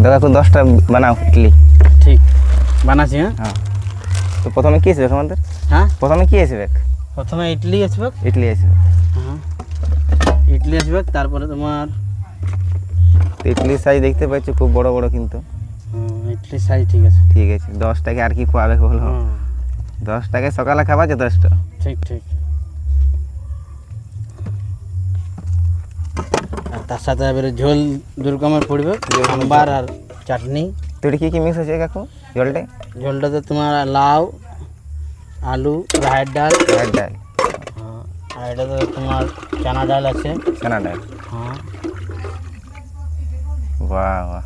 দেখো 10টা বানাও ইডলি। ঠিক বানাচ্ছি। হ্যাঁ হ্যাঁ, তো প্রথমে কি আসবে আমাদের? হ্যাঁ প্রথমে কি আসবে? প্রথমে ইডলি আসবে। ইডলি আসবে। হ্যাঁ ইডলি আসবে, তারপরে তোমার ইডলি সাইজ দেখতে পাচ্ছ খুব বড় বড় কিন্তু। ইডলি সাইজ ঠিক আছে। ঠিক আছে, 10 টাকা আর কি খোয়াবে বলো? 10 টাকায় সকালে খাবা যথেষ্ট। ঠিক ঠিক। আর তার সাথে এবারে ঝোল 2 রকমের পড়বে, সাম্বার আর চাটনি। তো এটা কি মিক্স হচ্ছে কাকু জলটাই? ঝোলটাতে তোমার লাউ, আলু, রাহের ডাল, রাইট ডাল। আর এটাতে তোমার চানা ডাল আছে। চানা ডাল। হ্যাঁ বাহ বাহ।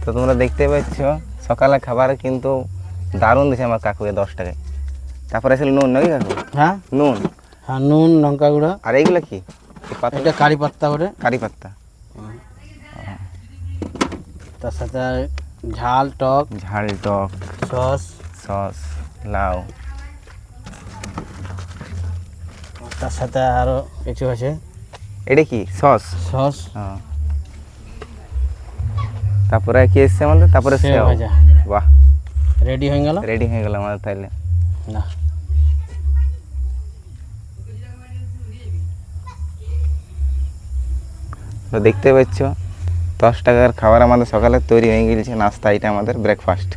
তো তোমরা দেখতে পাচ্ছ সকালে খাবার কিন্তু দারুণ দিছে আমার কাকু 10 টাকায়। তারপরে ছিল নুন নাকি কাকু? হ্যাঁ নুন। হ্যাঁ নুন, লঙ্কা গুঁড়া। আর এইগুলো কি? এটা কারি পাত্তা করে। কারি পাত্তা। তার সাথে ঝাল টক, ঝাল টক, সস, সস, লাউ। তার সাথে আরো কিছু আছে। এটা কি সস? সস, হ্যাঁ। তারপরে কি এসছে আমাদের? তারপরে সেও সেও। ভাজা। বাহ, রেডি হয়ে গেল। রেডি হয়ে গেল আমাদের তাইলে। না তো দেখতে পাচ্ছ 10 টাকার খাবার আমাদের সকালে তৈরি হয়ে গেছে। নাস্তা, এটা আমাদের ব্রেকফাস্ট।